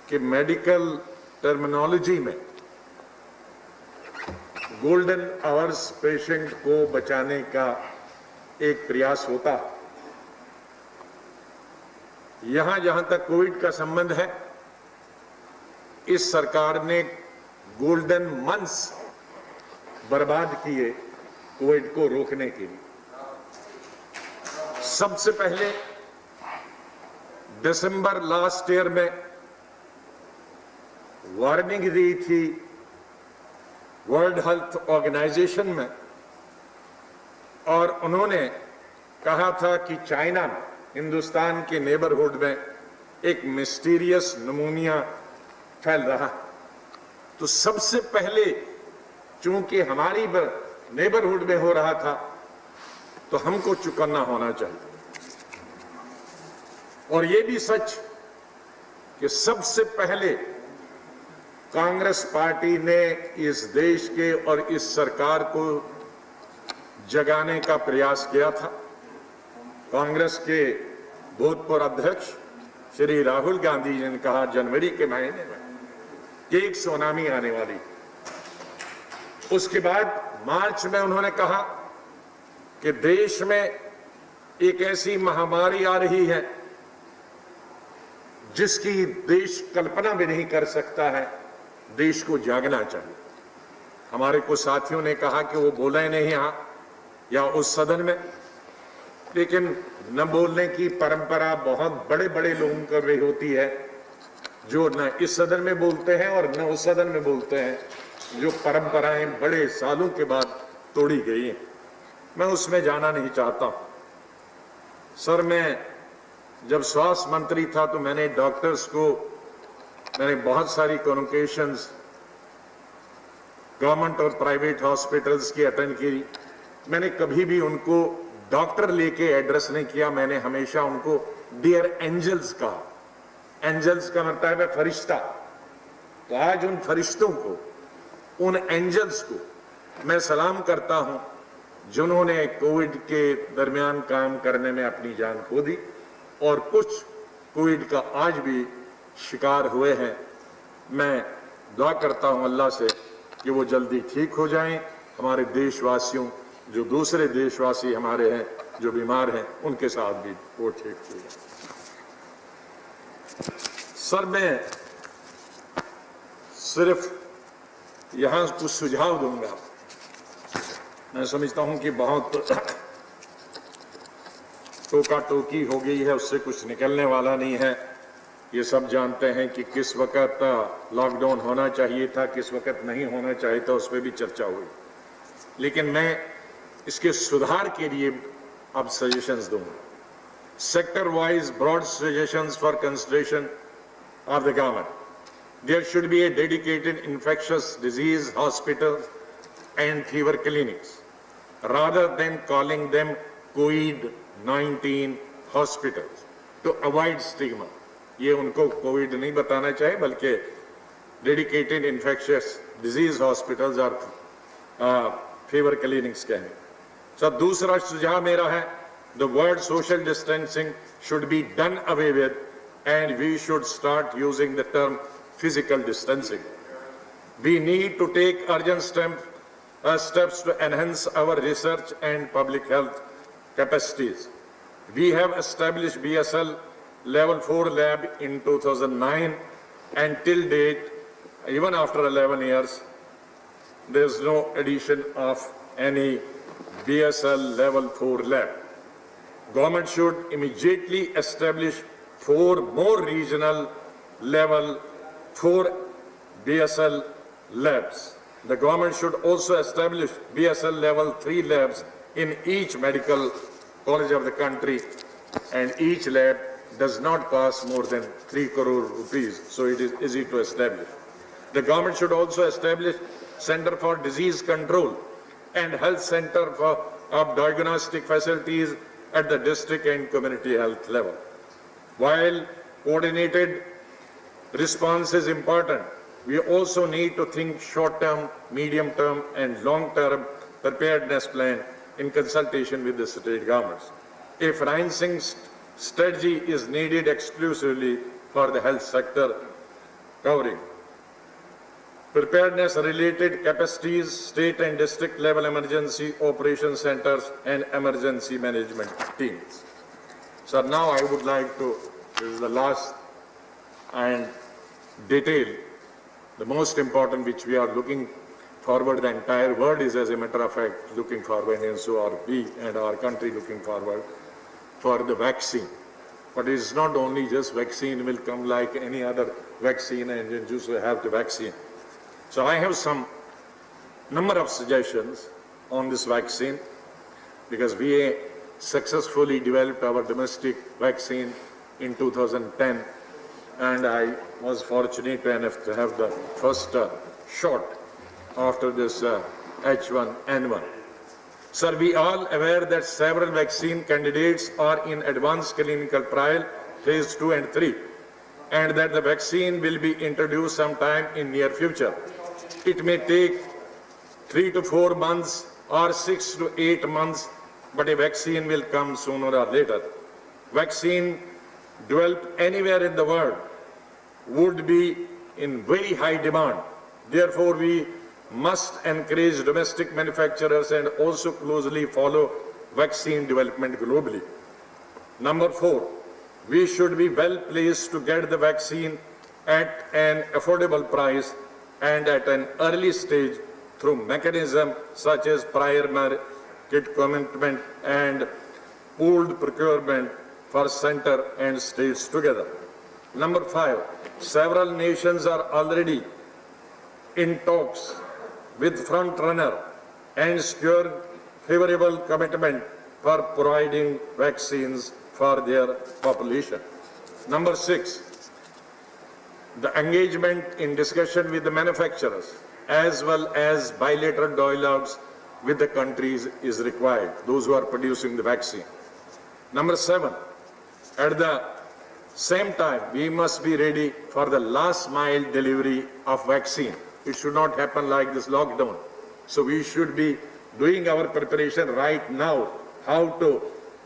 कि medical terminology में golden hours patient को बचाने का एक प्रयास होता है। यहां जहां तक कोविड का संबंध है, इस सरकार ने गोल्डन मंथ्स बर्बाद किए कोविड को रोकने के लिए। सबसे पहले दिसंबर लास्ट ईयर में वार्निंग दी थी वर्ल्ड हेल्थ ऑर्गेनाइजेशन में, और उन्होंने कहा था कि चाइना में, हिंदुस्तान के नेबरहुड में एक मिस्टीरियस निमोनिया फैल रहा। तो सबसे पहले चूंकि हमारी नेबरहुड में हो रहा था, तो हमको चौकन्ना होना चाहिए। और ये भी सच कि सबसे पहले कांग्रेस पार्टी ने इस देश के और इस सरकार को जगाने का प्रयास किया था। कांग्रेस के भूतपूर्व अध्यक्ष श्री राहुल गांधी जी ने कहा जनवरी के महीने में कि एक सुनामी आने वाली। उसके बाद मार्च में उन्होंने कहा कि देश में एक ऐसी महामारी आ रही है जिसकी देश कल्पना भी नहीं कर सकता है, देश को जागना चाहिए। हमारे कुछ साथियों ने कहा कि वो बोले नहीं यहां या उस सदन में, लेकिन न बोलने की परंपरा बहुत बड़े बड़े लोगों कर रही होती है, जो न इस सदन में बोलते हैं और न उस सदन में बोलते हैं, जो परंपराएं बड़े सालों के बाद तोड़ी गई हैं। मैं उसमें जाना नहीं चाहता। सर, मैं जब स्वास्थ्य मंत्री था तो मैंने डॉक्टर्स को, मैंने बहुत सारी कम्युनिकेशंस गवर्नमेंट और प्राइवेट हॉस्पिटल्स की अटेंड की। मैंने कभी भी उनको डॉक्टर लेके एड्रेस नहीं किया, मैंने हमेशा उनको डियर एंजल्स कहा। एंजल्स का मतलब है फरिश्ता। तो आज उन फरिश्तों को, उन एंजल्स को मैं सलाम करता हूं जिन्होंने कोविड के दरमियान काम करने में अपनी जान खो दी, और कुछ कोविड का आज भी शिकार हुए हैं। मैं दुआ करता हूं अल्लाह से कि वो जल्दी ठीक हो जाएं। हमारे देशवासियों, जो दूसरे देशवासी हमारे हैं जो बीमार हैं, उनके साथ भी वो ठीक हो जाए। सर, मैं सिर्फ यहां कुछ सुझाव दूंगा। मैं समझता हूं कि बहुत टोका टोकी हो गई है, उससे कुछ निकलने वाला नहीं है। ये सब जानते हैं कि किस वक्त लॉकडाउन होना चाहिए था, किस वक्त नहीं होना चाहिए था, उस पर भी चर्चा हुई। लेकिन मैं इसके सुधार के लिए अब सजेशंस दूंगा। Sector wise broad suggestions for consideration of the government. There should be a dedicated infectious disease hospital and fever clinics rather than calling them COVID-19 hospitals to avoid stigma. ये उनको कोविड नहीं बताना चाहिए, बल्कि dedicated infectious disease hospitals और fever clinics कहें। सब दूसरा सुझाव मेरा है, the word social distancing should be done away with and we should start using the term physical distancing. We need to take urgent steps to enhance our research and public health capacities. We have established BSL Level 4 lab in 2009, and till date, even after 11 years, there is no addition of any BSL Level 4 lab. Government should immediately establish 4 more regional Level 4 BSL labs. The government should also establish BSL Level 3 labs in each medical college of the country, and each lab does not cost more than 3 crore rupees, so it is easy to establish. The government should also establish Center for Disease Control and Health Center of diagnostic facilities at the district and community health level. While coordinated response is important, we also need to think short-term, medium-term, and long-term preparedness plan in consultation with the state governments. A financing strategy is needed exclusively for the health sector. covering preparedness-related capacities, state and district level emergency operation centers, and emergency management teams. So now I would like to, this is the last and detail, the most important which we are looking forward, the entire world is, as a matter of fact, looking forward, and so are we and our country looking forward for the vaccine. But it's not only just vaccine will come like any other vaccine and you just have the vaccine. So I have some number of suggestions on this vaccine because we successfully developed our domestic vaccine in 2010 and I was fortunate enough to have the first shot after this H1N1. Sir, we all aware that several vaccine candidates are in advanced clinical trial, phase 2 and 3, and that the vaccine will be introduced sometime in near future. It may take 3 to 4 months or 6 to 8 months, but a vaccine will come sooner or later. Vaccine developed anywhere in the world would be in very high demand. Therefore, we must encourage domestic manufacturers and also closely follow vaccine development globally. Number 4, we should be well placed to get the vaccine at an affordable price and at an early stage through mechanisms such as prior market commitment and pooled procurement for center and states together. Number 5, several nations are already in talks with front runner and secure favorable commitment for providing vaccines for their population. Number 6, the engagement in discussion with the manufacturers as well as bilateral dialogues with the countries is required, those who are producing the vaccine. Number 7, at the same time, we must be ready for the last mile delivery of vaccine. It should not happen like this lockdown. So we should be doing our preparation right now, how to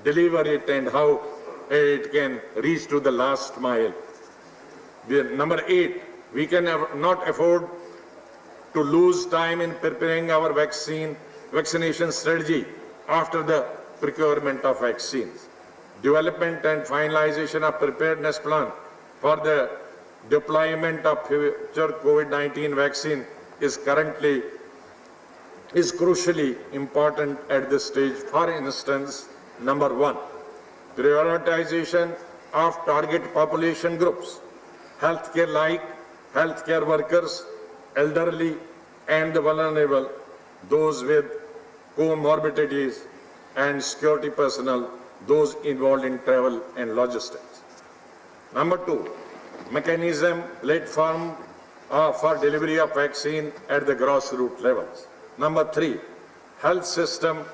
deliver it and how it can reach to the last mile. Number 8, we can not afford to lose time in preparing our vaccination strategy after the procurement of vaccines. Development and finalization of preparedness plan for the deployment of future COVID-19 vaccine is crucially important at this stage. For instance, number 1, prioritization of target population groups, healthcare workers, elderly and the vulnerable, those with comorbidities and security personnel, those involved in travel and logistics. Number 2, mechanism platform for delivery of vaccine at the grassroots levels. Number 3, health system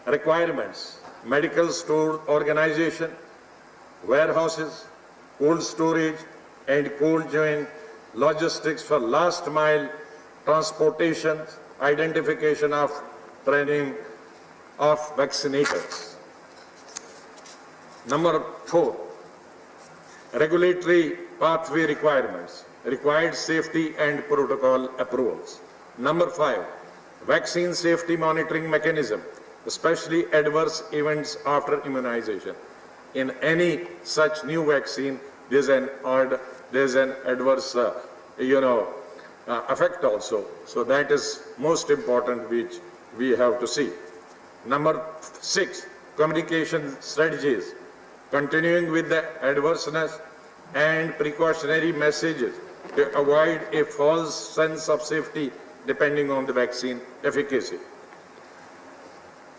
requirements, medical store organization, warehouses, cold storage and cold chain logistics for last mile transportation, identification of training of vaccinators. Number 4, regulatory pathway requirements, required safety and protocol approvals. Number 5, vaccine safety monitoring mechanism, especially adverse events after immunization. In any such new vaccine, there's an adverse, effect also. So that is most important, which we have to see. Number 6, communication strategies, continuing with the adverseness and precautionary messages to avoid a false sense of safety depending on the vaccine efficacy.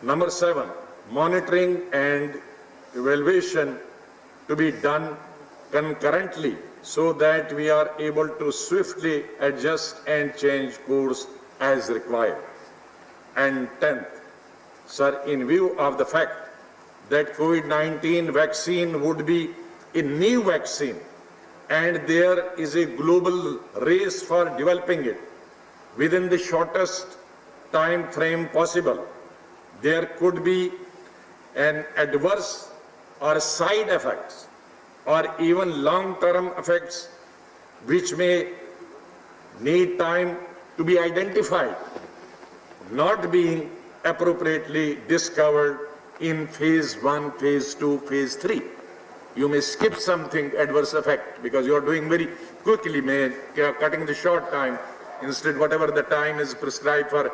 Number 7, monitoring and evaluation to be done concurrently so that we are able to swiftly adjust and change course as required. And 10th, sir, in view of the fact that COVID-19 vaccine would be a new vaccine and there is a global race for developing it within the shortest time frame possible, there could be an adverse or side effects or even long-term effects which may need time to be identified, not being appropriately discovered in phase 1, phase 2, phase 3. You may skip something, adverse effect, because you are doing very quickly, cutting the short time. Instead, whatever the time is prescribed for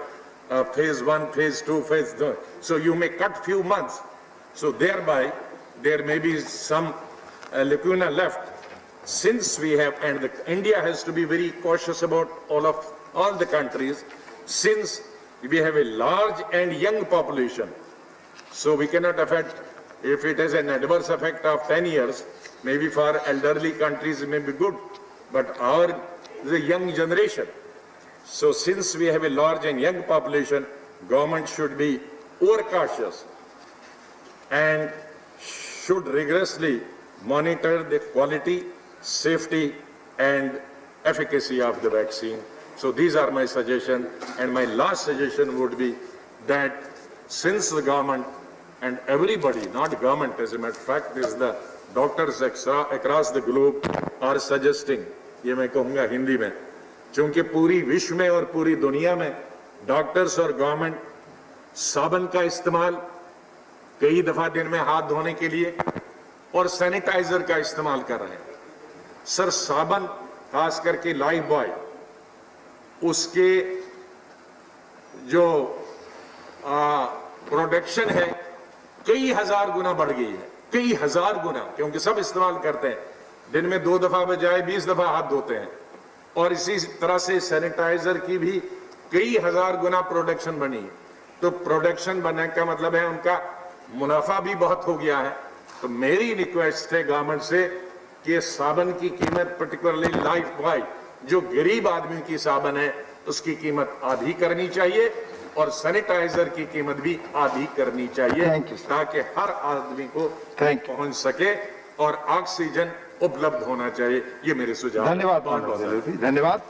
phase 1, phase 2, phase 3. So you may cut few months. So thereby, there may be some lacuna left. Since we have, and India has to be very cautious about all the countries, since we have a large and young population. So we cannot affect, if it has an adverse effect of 10 years, maybe for elderly countries it may be good, but our is a young generation. So since we have a large and young population, government should be overcautious and should rigorously monitor the quality, safety and efficacy of the vaccine. So these are my suggestions, and my last suggestion would be that since the government and everybody, not government as a matter of fact, is the doctors across the globe are suggesting, ये मैं कहूँगा हिंदी में, क्योंकि पूरी विश्व में और पूरी दुनिया में डॉक्टर्स और गवर्नमेंट साबुन का इस्तेमाल कई दफा दिन में हाथ धोने के लिए और सैनिटाइजर का इस्तेमाल कर रहे हैं। सर साबुन खास करके लाइफ बॉय, उसके जो प्रोडक्शन है कई हजार गुना बढ़ गई है, कई हजार गुना, क्योंकि सब इस्तेमाल करते हैं। दिन में 2 दफा बजाय 20 दफा हाथ धोते हैं। और इसी तरह से सैनिटाइजर की भी कई हजार गुना प्रोडक्शन बनी है। तो प्रोडक्शन बनने का मतलब है उनका मुनाफा भी बहुत हो गया है। तो मेरी रिक्वेस्ट है गवर्नमेंट से कि साबुन की कीमत, पर्टिकुलरली लाइफ बॉय जो गरीब आदमी की साबुन है, उसकी कीमत आधी करनी चाहिए और सैनिटाइजर की कीमत भी आधी करनी चाहिए, ताकि हर आदमी को पहुंच सके और ऑक्सीजन उपलब्ध होना चाहिए। ये मेरे सुझाव। धन्यवाद।